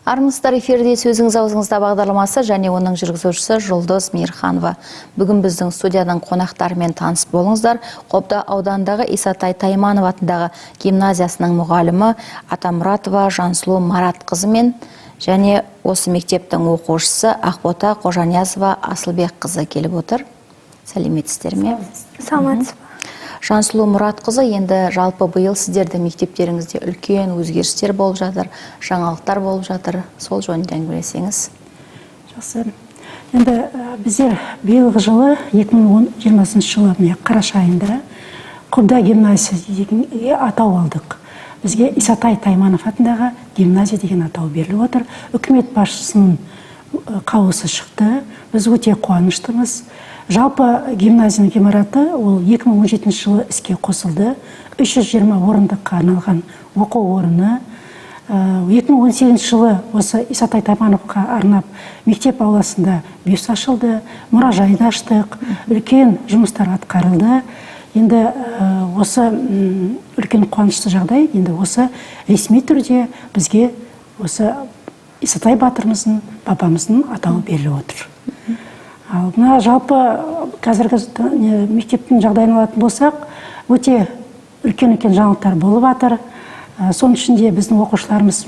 Армысыздар, эфирде сөзіңіз аузыңызда бағдарламасы және оның жүргізушісі Жұлдыз Мейірханова. Бүгін біздің студияның қонақтарымен таныс болыңыздар. Қобда ауданындағы Исатай Тайманов атындағы гимназиясының мұғалімі Атамұратова Жансұлу Маратқызымен және осы мектептің оқушысы Ақбота Қожаниязова Асылбекқызы келіп отыр. Сәлеметсіздер ме? Саламатсыз ба? Жансұлу Мұратқызы, енді жалпы биыл сіздердің мектептеріңізде үлкен өзгерістер болып жатыр, жаңалықтар болып жатыр. Сол жөнінде әңгімелесеңіз. Жақсы. Енді біздер биылғы жылы 2020 жылы қараша айында Қобда гимназиясы деген атау алдық. Бізге Исатай Тайманов атындағы гимназия деген атау беріліп отыр. Үкімет басшысының қаулысы шықты. Біз өте қуаныштымыз. Жалпы гимназияның ғимараты ол 2017 жылы іске қосылды. 320 орындыққа арналған оқу орны. 2018 жылы осы Исатай Таймановқа арнап мектеп ауласында бюст ашылды, мұражайды аштық, үлкен жұмыстар атқарылды. Енді осы үлкен қуанышты жағдай, енді осы ресми түрде бізге осы Исатай батырымыздың, бабамыздың атауы беріліп отыр. Ал мына жалпы қазіргі мектептің жағдайын алатын болсақ, өте үлкен жаңалықтар болып жатыр. Соның ішінде біздің оқушыларымыз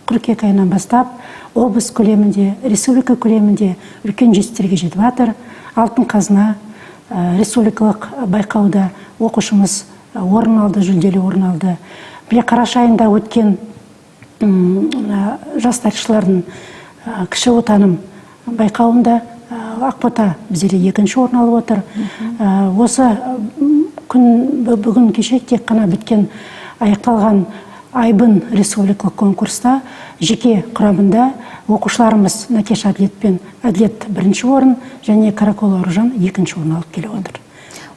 қыркүйек айынан бастап облыс көлемінде, республика көлемінде үлкен жетістіктерге жетіп жатыр. Алтын қазына республикалық байқауда оқушымыз орын алды, жүлделі орын алды. Міне қараша айында өткен жас тарихшылардың кіші отаным байқауында Ақбота бізде екінші орын алып отыр. Осы бүгін кеше тек қана біткен аяқталған Айбын республикалық конкурста жеке құрамында оқушыларымыз Накеш Әділет пен Әділет бірінші орын және Каракол Аружан екінші орын алып келіп отыр.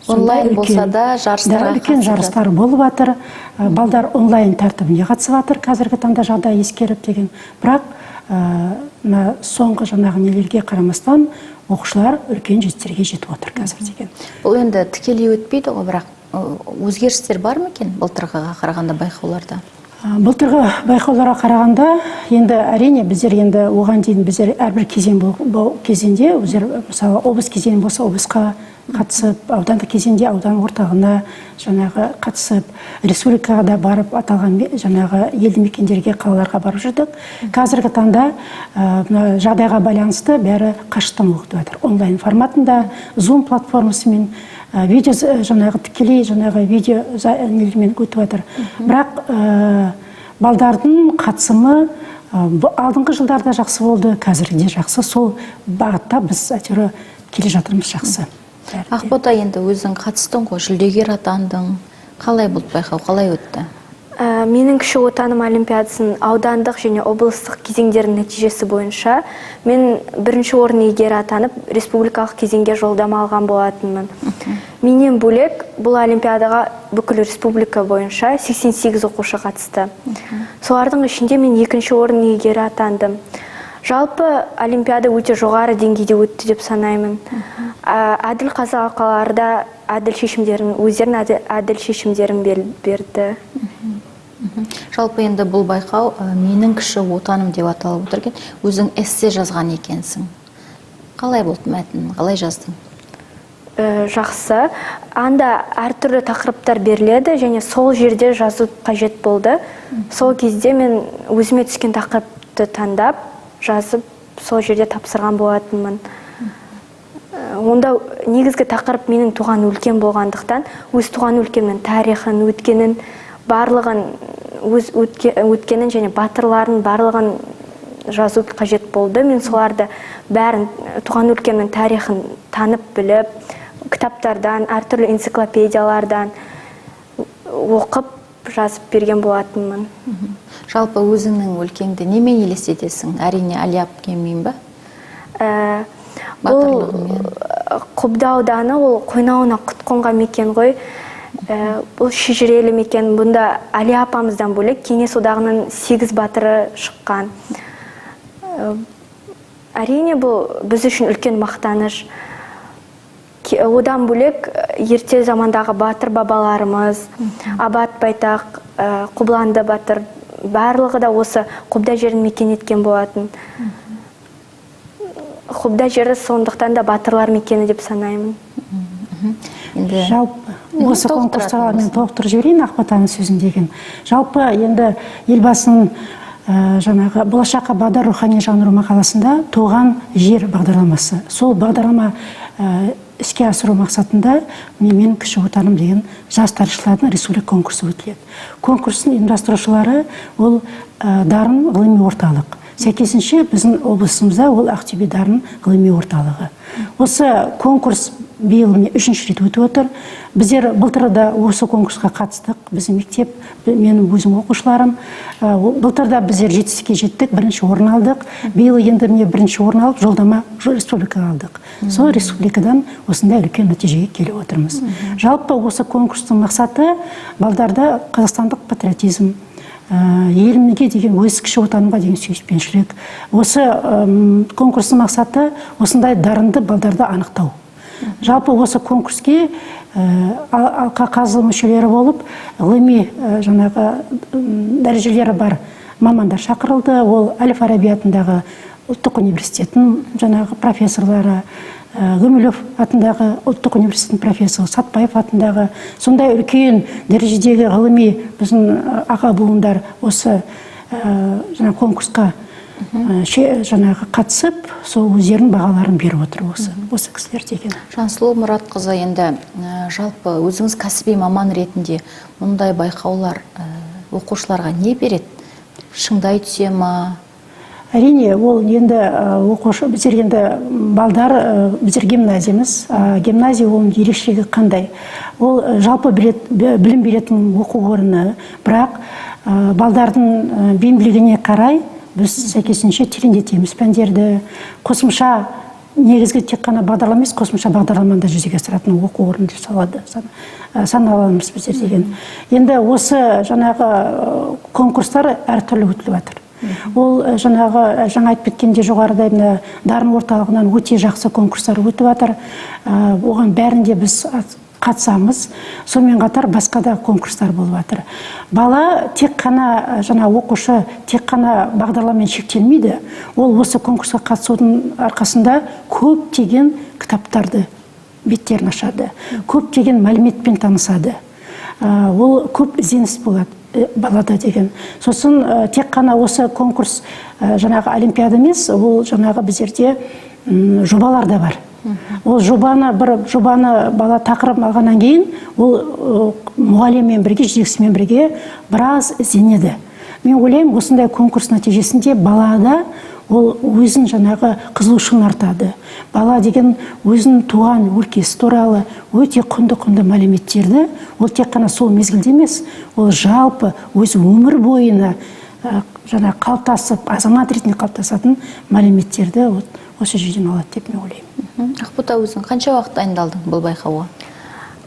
Онлайн болса да жарыстарға үлкен жарыстар болып жатыр. Балдар онлайн тәртібіне қатысып жатыр. Қазіргі таңда жағдай ескеріп деген. Бірақ соңғы жаңағы нелерге қарамастан оқушылар үлкен жетістіктерге жетіп отыр қазір деген. Бұл енді тікелей өтпейді ғой, бірақ өзгерістер бар ма екен былтырғыға қарағанда байқауларда? Былтырғы байқауларға қарағанда енді әрине біздер енді оған дейін біздер әрбір кезеңде мысалы облыс кезеңі болса облысқа қатысып, аудандық кезеңде аудан орталығына жаңағы қатысып, республикаға да барып аталған жаңағы елді мекендерге, қалаларға барып жүрдік. Қазіргі таңда жағдайға байланысты бәрі қашықтан оқытып жатыр. Онлайн форматында, Zoom платформасымен, видео жаңағы тікелей жаңағы видео нелермен өтіп жатыр. Бірақ балдардың қатысымы алдыңғы жылдарда жақсы болды, қазірде жақсы. Сол бағытта біз әйтеуір келе жатырмыз жақсы. Ақбота, енді өзің қатыстың ғой, жүлдегер атандың. Қалай болды байқау, қалай өтті? Менің кіші отаным олимпиадасының аудандық және облыстық кезеңдерінің нәтижесі бойынша мен бірінші орын иегері атанып, республикалық кезеңге жолдама алған болатынмын. Менен бөлек бұл олимпиадаға бүкіл республика бойынша 88 оқушы қатысты. Солардың ішінде мен екінші орын иегері атандым. Жалпы олимпиада өте жоғары деңгейде өтті деп санаймын. Әділ қазалқаларда өздерінің әділ шешімдерін берді. Жалпы енді бұл байқау менің кіші отаным деп аталып отыр екен. Өзің эссе жазған екенсің. Қалай болды мәтін? Қалай жаздың? Жақсы. Анда әртүрлі тақырыптар беріледі және сол жерде жазу қажет болды. Сол кезде мен өзіме түскен тақырыпты таңдап жазып, сол жерде тапсырған болатынмын. Онда негізгі тақырып менің туған өлкем болғандықтан, өз туған өлкемнің тарихын, өткенін, барлығын, өткенін және батырларын барлығын жазу қажет болды. Мен соларды бәрін туған өлкемнің тарихын танып біліп, кітаптардан, әртүрлі энциклопедиялардан оқып жазып берген болатынмын. Жалпы өзіңнің өлкеңді немен елестетесің? Әрине Алия апкеммен ба? Бұл Қобда ауданы, ол Қойнауына Құтқонға мекен ғой. Бұл шежірелі мекен. Бұнда Алия апамыздан бөлек Кеңес одағының 8 батыры шыққан. Әрине бұл біз үшін үлкен мақтаныш. Одан бөлек ерте замандағы батыр бабаларымыз, Абат Байтақ, Қобыланды батыр барлығы да осы Қобда жерін мекен еткен болатын. Қобда жері сондықтан да батырлар мекені деп санаймын. Енді Жалпы осы конкурстарға мен толықтырып жіберейін Ақботаның сөзін деген. Жалпы енді елбасының жаңағы болашаққа бағдар рухани жаңғыру мақаласында туған жер бағдарламасы. Сол бағдарлама іске асыру мақсатында мен кіші отаным деген жас тарихшылардың республика конкурсы өтіледі. Конкурстың ұйымдастырушылары ол дарын ғылыми орталық. Сәйкесінше біздің облысымызда ол Ақтөбе дарын ғылыми орталығы. Осы конкурс биыл 3-ші рет өтіп отыр. Біздер былтыр да осы конкурсқа қатыстық. Біздің мектеп, менің өзім оқушыларым. Былтыр да біздер жетістікке жеттік, бірінші орын алдық. Биыл енді бірінші орын алып, жолдама республикаға алдық. Сол республикадан осындай үлкен нәтижеге келіп отырмыз. Жалпы осы конкурстың мақсаты балдарда қазақстандық патриотизм, елімге деген өз кіші отанға деген сүйіспеншілік. Осы конкурстың мақсаты осындай дарынды балдарды анықтау. Жалпы осы конкурске алқа қазылы мүшелері болып, ғылыми жаңағы дәрежелері бар мамандар шақырылды. Ол Әл-Фараби атындағы ұлттық университеттің жаңағы профессорлары, Гумилев атындағы ұлттық университеттің профессоры, Сатпаев атындағы сондай үлкен дәрежедегі ғылыми біздің аға буындар осы жаңа конкурсқа жаңағы қатысып, сол өздерінің бағаларын беріп отыр осы кісілер деген. Жансұлу Мұратқызы, енді жалпы өзіңіз кәсіби маман ретінде мұндай байқаулар оқушыларға не береді? Шыңдай түсе ма? Әрине, ол енді оқушы, біздер енді балдар, біздер гимназиямыз. Гимназия оның ерекшелігі қандай? Ол жалпы білім беретін оқу орны, бірақ балдардың бейімділігіне қарай біз сәйкесінше тереңдетеміз пәндерді. Қосымша негізгі тек қана бағдарлама емес, қосымша бағдарламада жүзеге асыратын оқу орны деп саналамыз біздер деген. Енді осы жаңағы конкурстар әртүрлі өтіліп жатыр. Ол жаңағы жаңа айтып кеткенде жоғарыда дарын орталығынан өте жақсы конкурстар өтіп жатыр. Оған бәрінде біз қатысамыз. Сонымен қатар басқа да конкурстар болып жатыр. Бала тек қана жаңа оқушы тек қана бағдарламамен шектелмейді. Ол осы конкурсқа қатысудың арқасында көптеген кітаптарды беттерін ашады. Көптеген мәліметпен танысады. Ол көп ізденіс болады балада деген. Сосын тек қана осы конкурс жаңағы олимпиада емес, ол жаңағы біздерде жобалар да бар. Ол жобаны бала тақырып алғаннан кейін, ол мұғаліммен бірге, жетекшісімен бірге біраз ізденеді. Мен ойлаймын, осындай конкурс нәтижесінде балада ол өзін жаңағы қызығушылығын артады. Бала деген өзін туған өлкесі туралы өте құнды мәліметтерді, ол тек қана сол мезгілде емес, ол жалпы өз өмір бойына жаңа қалыптасып, азамат ретінде қалыптасатын мәліметтерді осы жерден алады деп мен ойлаймын. Ақбота, өзің қанша уақыт дайындалдың бұл байқауға?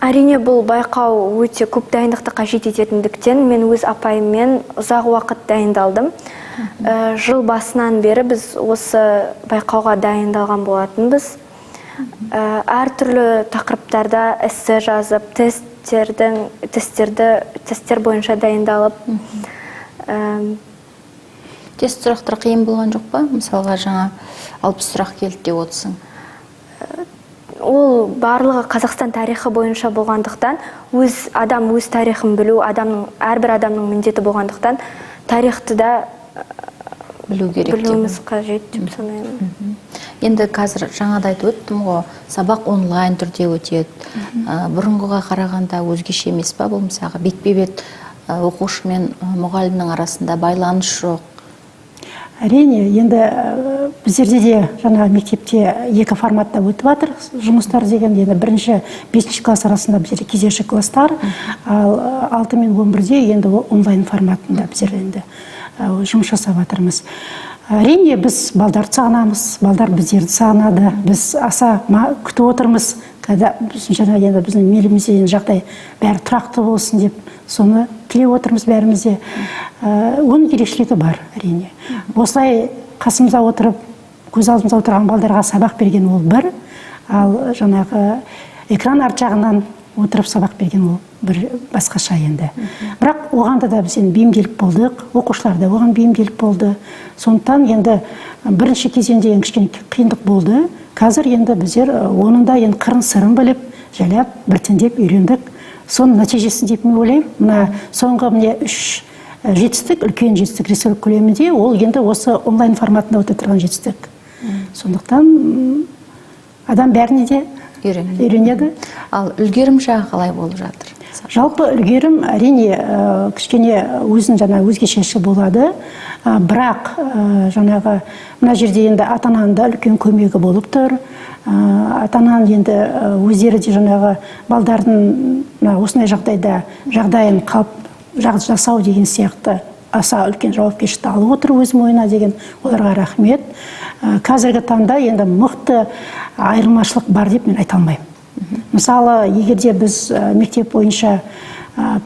Әрине, бұл байқау өте көп дайындықты қажет ететіндіктен мен өз апайыммен ұзақ уақыт дайындалдым. Жыл басынан бері біз осы байқауға дайындалған болатынбыз. Әртүрлі тақырыптарда эссе жазып, тесттер бойынша дайындалып. Тест сұрақтар қиын болған жоқ па? Мысалға жаңа 60 сұрақ келді деп отырсың. Ол барлығы Қазақстан тарихы бойынша болғандықтан, адам өз тарихын білу, әрбір адамның міндеті болғандықтан, тарихты да білуіміз қажет деп санаймын. Енді қазір жаңада айтып өттім ғой, сабақ онлайн түрде өтеді. Бұрынғыға қарағанда өзгеше емес па? Бұл мысалға бетпе-бет оқушы мен мұғалімнің арасында байланыс жоқ. Әрине, енді біздерде де жаңа мектепте екі форматта өтіп жатыр жұмыстар деген. Енді бірінші 5-ші класс арасында біздерде кезекші класстар, ал 6 мен 11-де енді онлайн форматында біздер енді жұмыс жасап жатырмыз. Әрине, біз балдарды сағынамыз, балдар біздерді сағынады. Біз аса күтіп отырмыз, когда жаңа енді біздің елімізде жағдай бәрі тұрақты болсын деп, соны тілеп отырмыз бәрімізде. Оның ерекшелігі бар, әрине. Осылай қасымызда отырып, көз алдымызда отырған балдарға сабақ берген ол бір, ал жаңағы экран арт жағынан отырып сабақ берген ол бір басқаша енді. Бірақ оғанда да біз енді бейімделіп болдық, оқушылар да оған бейімделіп болды. Сондықтан енді бірінші кезеңде енді кішкене қиындық болды. Қазір енді біздер оның да енді қырын сырын біліп, жайлап, біртіндеп үйрендік. Соның нәтижесі деп мен ойлаймын. Мына соңғы міне 3 жетістік, үлкен жетістік республика көлемінде, ол енді осы онлайн форматында өтіп тұрған жетістік. Сондықтан адам бәріне де үйренеді. Ал үлгерім жағы қалай болып жатыр? Жалпы үлгерім әрине кішкене өзін өзгешесі болады. Бірақ жаңағы мына жерде енді ата-ананың да үлкен көмегі болып тұр. Ата-ананың енді өздері де жаңағы балдардың осындай жағдайын жасау деген сияқты аса үлкен жауапкершілікті алып отыр өз мойнына деген, оларға рахмет. Қазіргі таңда енді мықты айырмашылық бар деп мен айта алмаймын. Мысалы, егерде біз мектеп бойынша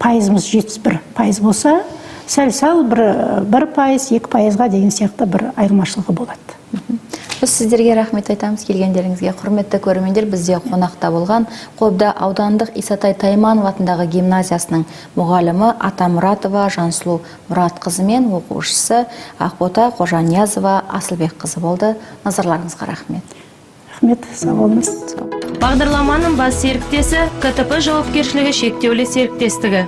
пайызымыз 71% болса, сәл-сәл 1%, 2%-ға деген сияқты бір айырмашылығы болады. Біз сіздерге рахмет айтамыз келгендеріңізге. Құрметті көрермендер, бізде қонақта болған Қобда аудандық Исатай Тайманов атындағы гимназиясының мұғалімі Атамұратова Жансұлу Мұратқызы мен оқушысы Ақбота Қожаниязова Асылбекқызы болды. Назарларыңызға рахмет. Рахмет, сау болыңыз. Бағдарламаның бас серіктесі КТП жауапкершілігі шектеулі серіктестігі.